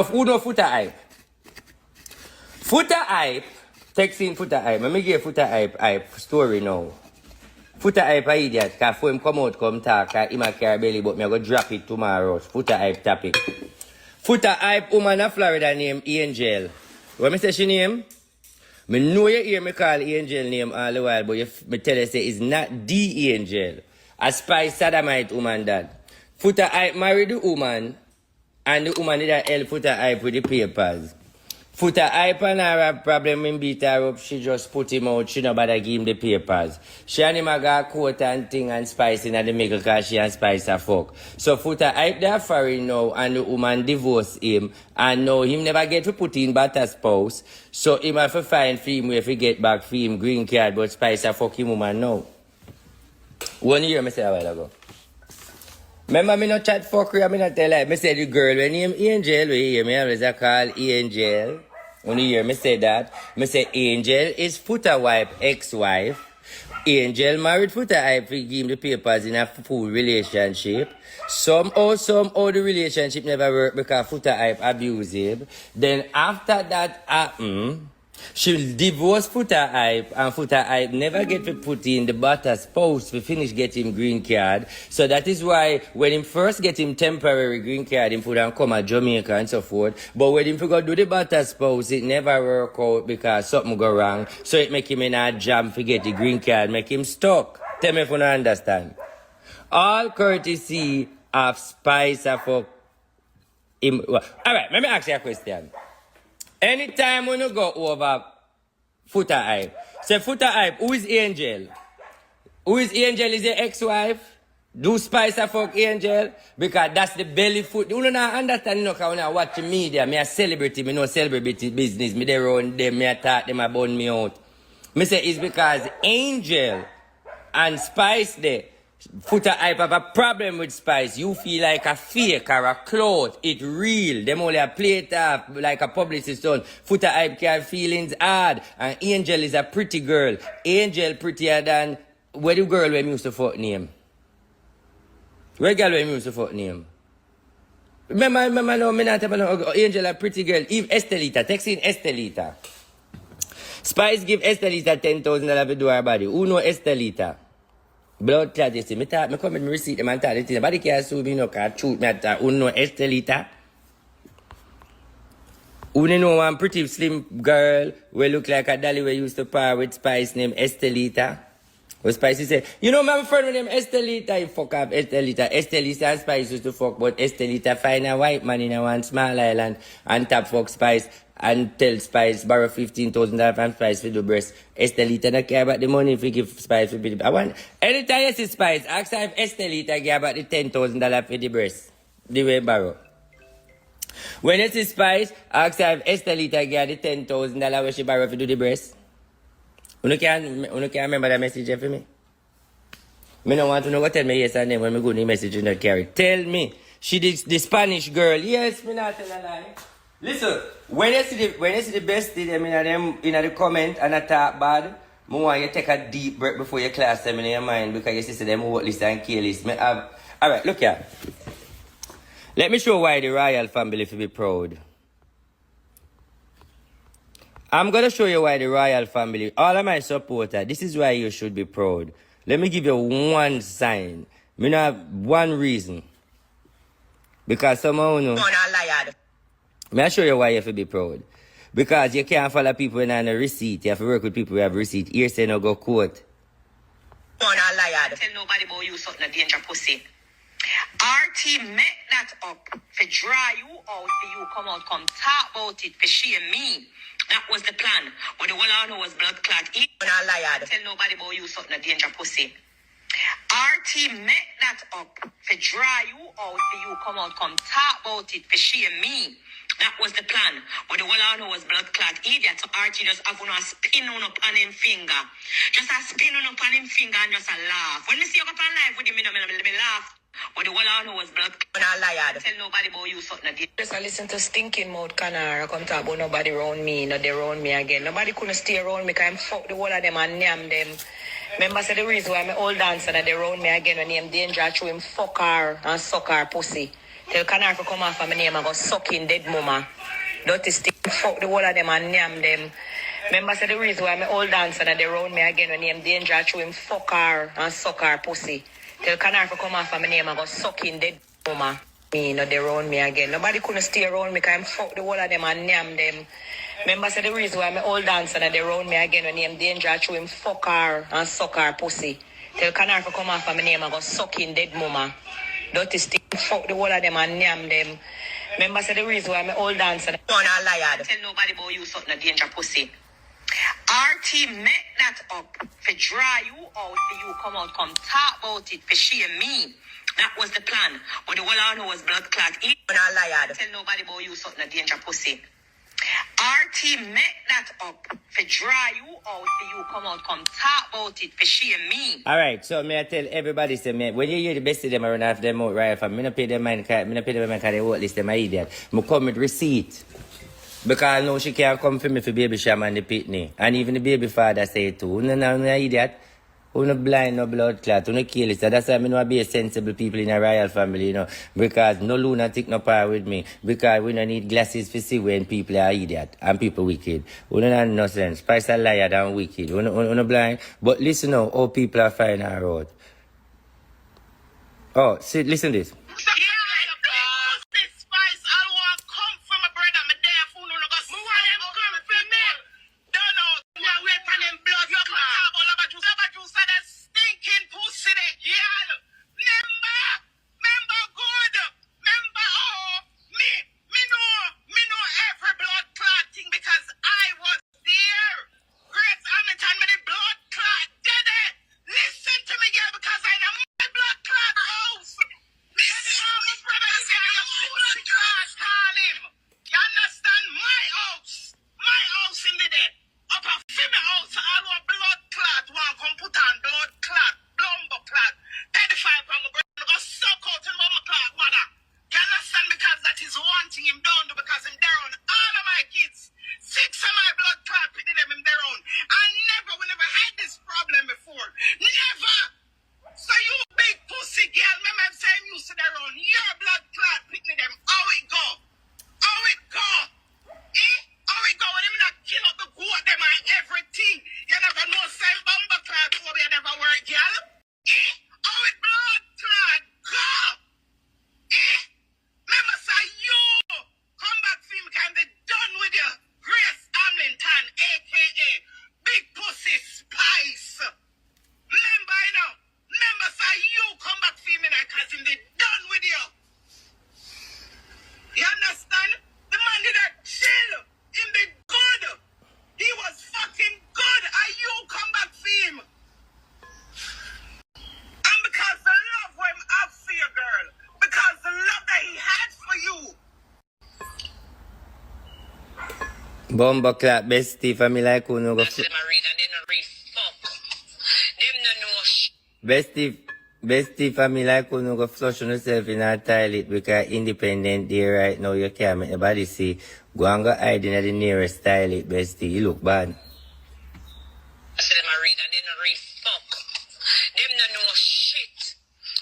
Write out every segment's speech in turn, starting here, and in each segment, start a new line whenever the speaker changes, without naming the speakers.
Who know Foota hype? Foota hype. Text in Foota hype. Let me give Foota hype story now. Foota hype a idiot. Because for him come out, come talk, because him a carry belly, but me go drop it tomorrow. Foota hype topic. Foota hype woman in Florida named Angel. What me say she name? Me know you hear me call Angel name all the while, but me tell you say it's not the Angel. A spy sodomite woman that. Foota hype married the woman, and the woman did help Foota hype with the papers. Foota hype and her a problem in beat her up, she just put him out, she no bother give him the papers. She and him a got coat and thing and Spice in the middle because she and Spice a fuck. So Foota hype there foreign now and the woman divorce him and now him never get to put in but a spouse. So him have to find for him where he get back for him green card but Spice a fuck him woman now. 1 year me say a while ago. Remember me no chat fuckery and me not tell her. Me say the girl when name Angel, we hear me always a call Angel. When you hear me say that, me say Angel is Foota wife, ex-wife. Angel married Foota hype, we give him the papers in a full relationship. Somehow the relationship never worked because Foota hype abusive. Then after that happened, she divorced Foota hype and Foota hype never get to put in the butter spouse to finish getting green card. So that is why when him first get him temporary green card, him put and come at Jamaica and so forth. But when him forgot do the butter spouse, it never work out because something go wrong. So it make him in a jam to get the green card, make him stuck. Tell me if you don't understand. All courtesy of Spice for him. Alright, let me ask you a question. Anytime when you go over Foota hype, say Foota hype, who is Angel? Who is Angel? Is your ex-wife? Do Spice fuck Angel? Because that's the belly foot. You don't understand, you know, because when I watch the media, me a celebrity, me no celebrity business, me they run them, me attack them, I burn me out. Me say it's because Angel and Spice there, Foota hype have a problem with Spice. You feel like a fake or a cloth. It real. Them only a play it up like a publicist done. Foota hype can feelings hard. And Angel is a pretty girl. Angel prettier than where the girl we used to fuck name. Where girl we used to fuck name? Remember no, me not about Angel a pretty girl. Eve Estelita. Text in Estelita. Spice give Estelita $10,000 to do her body. Who know Estelita? Blood clot, you see. Me come with me receipt them and tell the thing. Nobody can sue me, no, because truth me at that. Who know Estelita? Who know one pretty slim girl who look like a dolly we used to par with Spice named Estelita? Where Spice say, you know my friend named Estelita, you fuck up Estelita. Estelita and Spice used to fuck, but Estelita find a white man in a one small island and tap fuck Spice. And tell Spice borrow $15,000 from Spice for the breast. Estelita don't care about the money if you give Spice for the breast. I want anytime you see Spice, ask her if Estelita care about the $10,000 for the breast. The way borrow. When you see Spice, ask her if Estelita care the $10,000 where she borrow for the breast. You can't remember that message for me? Me don't want to know what tell me yes or no when me go the message you not carry. Tell me, she the Spanish girl. Yes, me not tell a lie. Listen, when you see the best them in the comment and I talk bad, I want you to take a deep breath before you class them in your mind because you see them what list and kill list. Alright, look here. Let me show why the royal family should be proud. I'm gonna show you why the royal family, all of my supporters, this is why you should be proud. Let me give you one sign. Me not have one reason. Because someone know. May I show you why you have to be proud? Because you can't follow people in a receipt. You have to work with people who have receipt. Here say no go quote.
Tell nobody about you something a danger pussy. RT met that up for dry you out for you come talk about it for shame me. That was the plan. But the one I know was blood clot. Tell nobody about you something a danger pussy. RT met that up for dry you out for you come talk about it for shame me. That was the plan. But the one I know was blood clot idiot. So RT just have a spin on up on him finger. Just a spin on up on him finger and just a laugh. When me see you up on live with him, me laugh. But the one I know was blood clot. Tell nobody about you something.
Just I listen to stinking mouth canara come talk about nobody around me, not they around me again. Nobody couldn't stay around me because I'm fuck the whole of them and name them. Remember say the reason why my old dancer that they around me again when him danger through him fuck her and suck her pussy. Tell Canary to come off of my name and go suck in dead mama. Dirty stick, fuck the whole of them and name them. Remember, say the reason why my old dancer and they round me again when name Danger through him fuck her and suck her pussy. Tell Canary to come off of my name and go suck in dead mama. Me, no, they round me again. Nobody couldn't stay around me because I'm fuck the whole of them and name them. Remember, say the reason why my old dancer and they round me again when name Danger through him fuck her and suck her pussy. Tell Canary to come off of my name and go suck in dead mama. Dirty stick, fuck the whole of them and name them. Remember, say the reason why my old dancer.
No, not liar. Tell nobody about you something a danger pussy. RT met that up for dry you out for you come out, come talk about it for she and me. That was the plan. But the whole I know was blood clot. No, not liar. Tell nobody about you something a danger pussy. RT met that up for dry you out for you come out, come talk about it for she and me.
Alright, so me I tell everybody, say me, when you hear the best of them around after them out right from me no pay them mind, me no pay them mind because they won't list them an idiot. Me come with receipt. Because I know she can't come for me for baby sham and the pitney. And even the baby father say it too. No, no, no idiot. Who no blind, no blood clot, who no kill it. So that's why I know be a sensible people in a royal family, you know. Because no lunatic no power with me. Because we don't need glasses to see when people are idiot and people wicked. We don't have no sense. Spice a liar than wicked. We no blind. But listen now, how people are finding her out. Oh, see, listen this. Bomba clap bestie for me like who no go bestie for me like who no go flush on yourself in a toilet because independent day right now you can't make nobody see. Go and go hide in the nearest toilet bestie. You look bad.
I said them a read and they no read fuck. Them no know shit.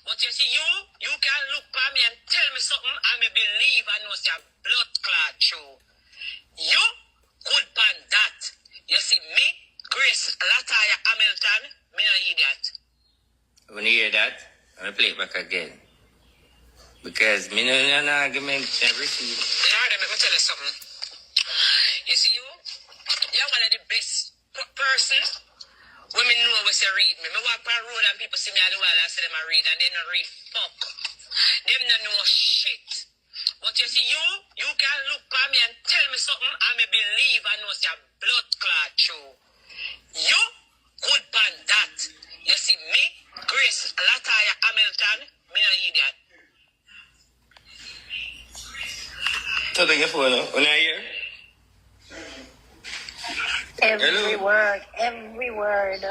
But you see you can look at me and tell me something I may believe I know it's your blood clot show. You good pan that. You see me, Grace Lataya Hamilton, me no idiot.
When you hear that, I'm gonna play it back again. Because me no an argument every see.
Lord, let me tell you something. You see you're one of the best person. Women know when they read me. Me walk on road and people see me all the while and say them a read and they don't read fuck. Them no know shit. But you see you can look at me and tell me something I may believe I know it's your blood clot show. You good pan that. You see me, Grace Lataya Hamilton, me no idiot.
So take your phone now. When I hear?
Every word, every word.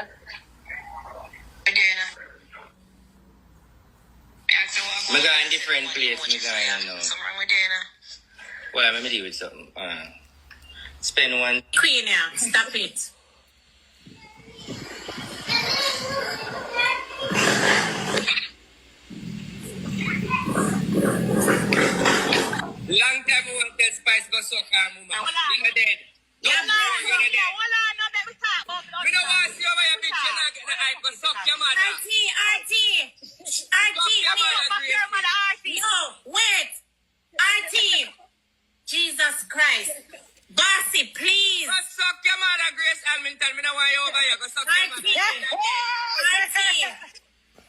Me go in different place, me go in now.
Something wrong with Dana.
Well, let me deal with something. Spend one.
Queen, yeah, stop it.
Long time we want that Spice go suck her mama. You're dead.
Yeah,
Don't
man.
worry, you're dead.
Hold on, no, let me talk about
We don't want to see over your bitch. You're not getting the hype. Go suck your mother.
RT,
your mother,
RT. Yo, wait. RT. Jesus Christ. Bossy, please.
Go suck your mother, Grace Almington. Me don't want you over here. Go suck your
RT.
mother.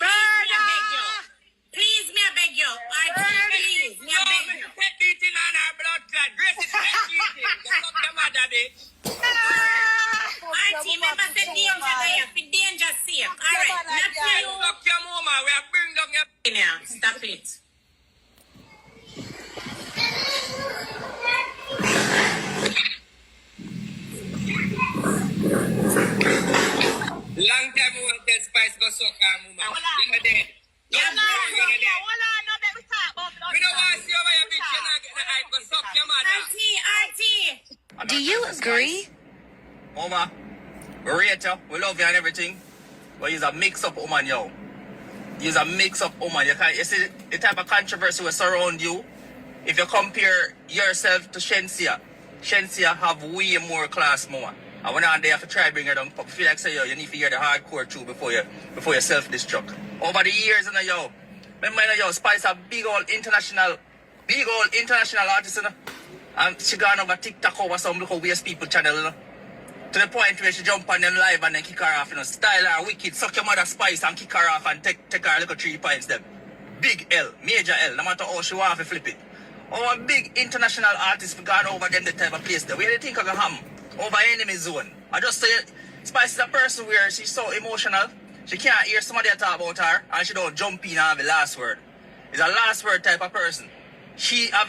RT. Please, me I beg you. RT, please. Me I beg you.
Pet beating on her blood clot. Grace is pet beating. Go suck your mother, bitch.
RT, remember the danger there. For danger safe. Alright, not you.
Suck your mama. We are bring down your...
Yeah, stop it.
Long time we want that Spice go suck her mama. You're dead.
Yeah,
Don't
man.
worry, you're dead.
Hold on, no, let me talk about
We don't want to see over your bitch. You're not getting the hype. Go suck your mother.
RT.
Do you agree?
Oma, we rate you, we love you and everything, but he's a mix-up woman, yo. He's a mix-up woman. You see the type of controversy will surround you. If you compare yourself to Shensia have way more class, mama. And when I'm there, to try bring her down, but feel like say, yo, you need to hear the hardcore too before you self-destruct. Over the years, yo, remember, yo, Spice a big old international artist, you know? And she gone over TikTok over some little waste people channel, you know? To the point where she jump on them live and then kick her off, you know, style her wicked, suck your mother Spice and kick her off and take her little 3 points them. Big L, major L, no matter how she want to flip it. Our big international artists we gone over them the type of place there. Where do you think I go ham? Over enemy zone. I just say Spice is a person where she's so emotional, she can't hear somebody talk about her and she don't jump in and have the last word. It's a last word type of person. She have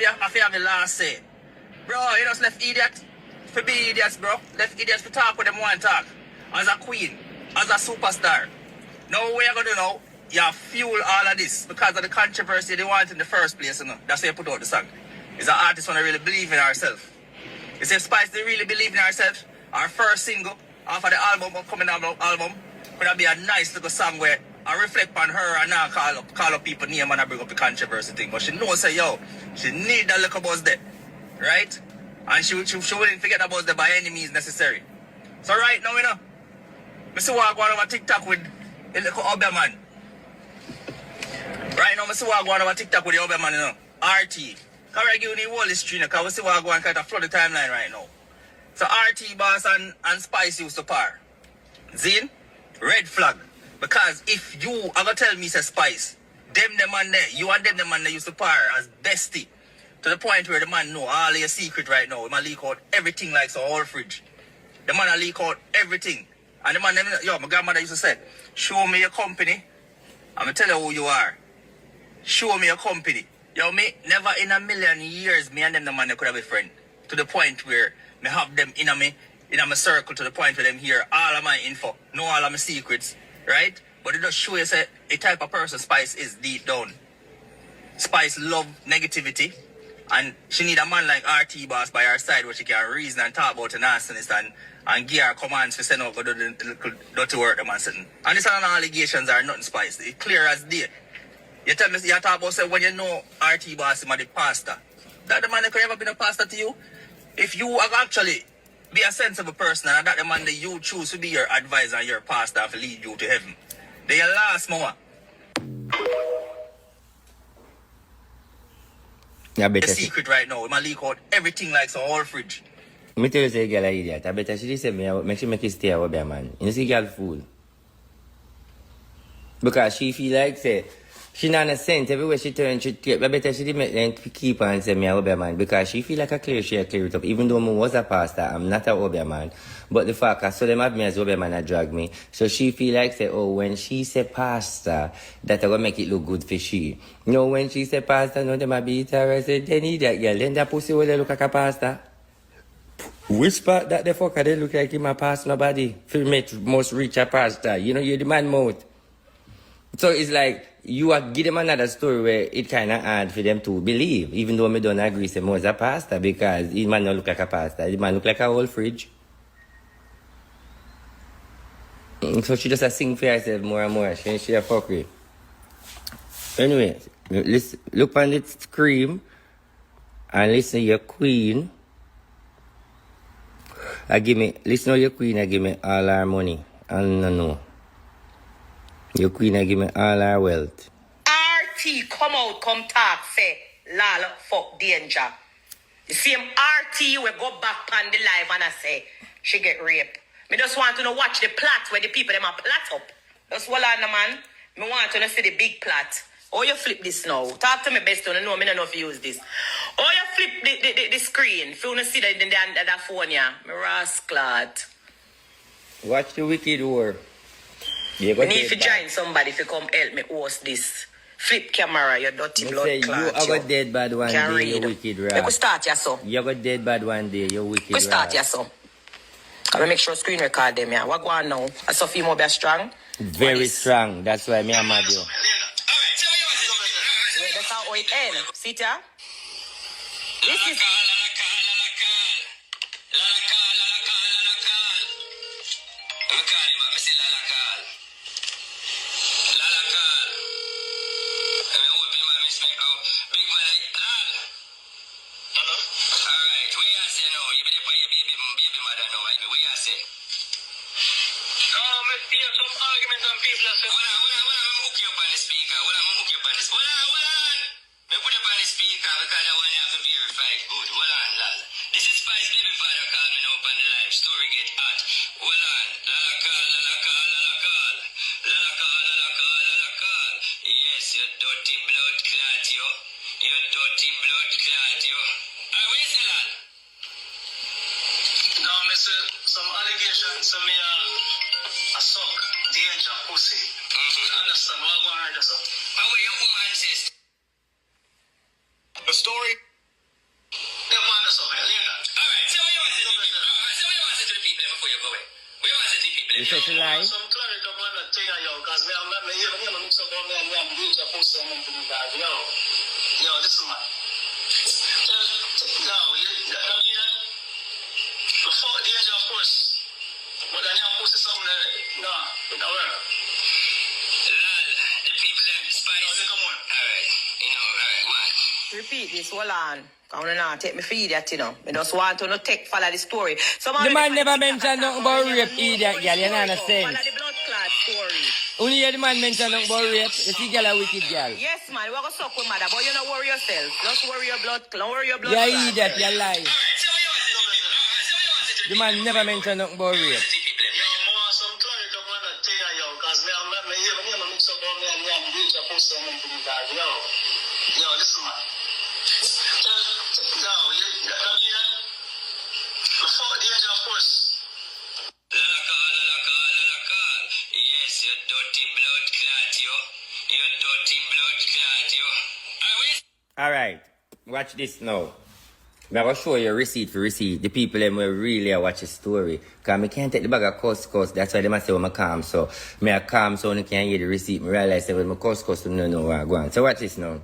the last say. Bro, you just left idiot. For be idiots, bro. Left idiots to talk with them one talk. As a queen, as a superstar. Now what you gonna do now? You fuel all of this because of the controversy they want in the first place, you know. That's why you put out the song. It's an artist wanna really believe in herself. You see if Spice they really believe in herself, our first single off of the album, upcoming album, gonna be a nice little song where I reflect on her and now call up people name and I bring up the controversy thing. But she knows say, yo, she need that little buzz there. Right? And she wouldn't forget about the by any means necessary. So right now, you know, I see what I go on over TikTok with the little Obeah man. Right now, I see what I go on over TikTok with the Obeah man, you know. RT. Because I give you the whole history, you know, because we see what I go on kind of flood the timeline right now. So RT Boss and Spice used to par. Zin, red flag. Because if you are going to tell me, say Spice, them man there, you and them man there used to par as bestie. To the point where the man know all your secret right now. The man leak out everything like so whole fridge. The man a leak out everything. And the man, yo, my grandmother used to say, show me your company, I'm going to tell you who you are. Show me your company. Yo, me, never in a million years, me and them the man they could have a friend. To the point where me have them in my circle, to the point where them hear all of my info, know all of my secrets, right? But it just show you say, a type of person Spice is deep down. Spice love negativity. And she need a man like RT Boss by her side where she can reason and talk about the nastiness and give her commands for send out go do the dirty work them and something. And these are not allegations are nothing Spice. It's clear as day. You tell me you talk about say when you know RT Boss is the pastor. That the man that could ever be a pastor to you? If you have actually be a sensible person and that the man that you choose to be your advisor and your pastor to lead you to heaven. They your last more.
Yeah,
The
better.
secret right now, my leak out everything like so whole fridge.
Me tell you say girl a idiot. I better she say me make she make it stay away there, man. You see girl fool. Because she feel like say she not a sense everywhere she turn she I better she did make them keep on say me a Obeah man because she feel like a clear it up. Even though I was a pastor, I'm not a Obeah man. But the fact I saw them have me as Obeah man and drag me. So she feel like say, oh, when she say pastor, that I gonna make it look good for she. No, when she say pastor, no, them a beat her. I say, they need that girl. Then that pussy will they look like a pastor. Which part that the fucker they look like him a pastor nobody? Feel me most reach a pastor. You know, you're the man mouth. So it's like you are give them another story where it kind of hard for them to believe, even though I don't agree say more as a pastor because he man not look like a pastor. The man look like a whole fridge. So she just a sing for herself more and more. She a fuckery. Anyway, let's look on the scream and listen to your queen. Listen to your queen, I give me all our money. And no. Your queen, I give me all our wealth.
RT come out, come talk, say, lal, fuck danger. The same RT will go back on the live and I say, she get raped. Me just want to know watch the plot where the people them are plot up. Just hold on, man. Me want to know see the big plot. Oh, you flip this now. Talk to me best to know me don't know if you use this. Oh, you flip the screen. If you want to see the phone, yeah. Me rascal.
Watch the wicked war.
You need to join somebody if you come help me host this. Flip camera, you dirty blood clot.
You are got dead bad one
Can't
day,
read.
you wicked rat.
You could start your son.
You got dead bad one day, you wicked
You start your son. I'm going to make sure screen record them, yeah. What go on now? I saw female be strong.
Very strong. That's why me and mad you.
Wait, that's how it end. See it, yeah? This is...
Some allegations of me a suck danger pussy. Understand what I'm going to do? How will your woman says? The story? Yeah, man, that's all right. Alright, so what you want to say to the people before you go away? What you want to say to the people?
You said to lie?
Some clarity on that thing, yo, because me here, mix up on me and I'm danger pussy and I'm that. Yo, listen, man. Before danger, of course. But then you pussy something that, no, it don't work. The people them spice. No, they come on. Alright, alright, man.
Repeat this, hold on. I want to not take me for idiot, you know. I just want to not follow the story.
The man never mentioned nothing about rape, idiot, girl. You don't understand.
Follow the blood clot story.
Only hear the man mention nothing about rape. You see, girl, a wicked girl.
Yes, man. We're going to suck with mother, but you don't worry yourself. Just worry your blood. Don't worry your blood.
You
clot.
idiot, you lie. The man never mentioned nothing about rape.
Yo, listen, man. Before danger, of course. Yes, you dirty blood clot, yo. You dirty blood clot, yo.
Alright, watch this now. I'm going to show you receipt for receipt. The people them will really watch the story. Because I can't take the bag of cuss. That's why they must say when I calm. So I calm so I can hear the receipt. I realize that when I cuss, I don't know what I'm going. So watch this now.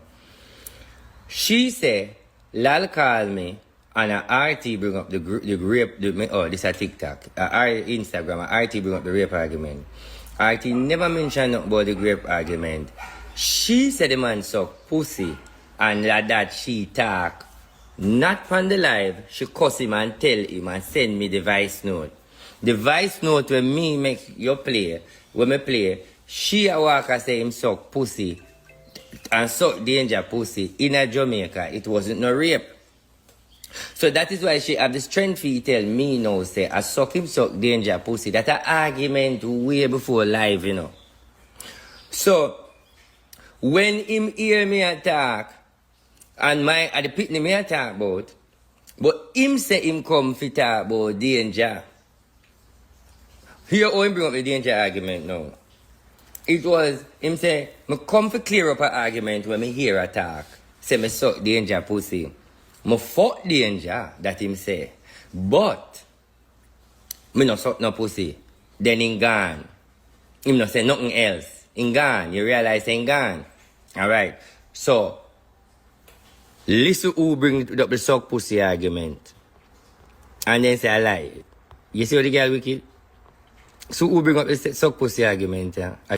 She say, Lal call me and a RT bring up the rape. This is TikTok. Instagram. A RT bring up the rape argument. RT never mentioned nothing about the rape argument. She said the man suck pussy. And like that she talk. Not from the live, she cuss him and tell him and send me the voice note. The voice note when me make you play, when me play, she a walk and say him suck pussy and suck danger pussy in a Jamaica. It wasn't no rape. So that is why she have the strength to tell me now say I suck him suck danger pussy. That's an argument way before live, you know. So when him hear me attack, and the pitney me I talk about, but him say him come to talk about danger. Here how him bring up the danger argument now. It was, him say, me come to clear up an argument when me hear a talk. Say me suck danger pussy. Me fuck danger, that him say. But, me no suck no pussy. Then him gone. Him no say nothing else. Him gone. You realize him gone. Alright. So, listen who bring up the suck pussy argument. And then say I lie. You see what the girl wicked? So who bring up the suck pussy argument? Yeah?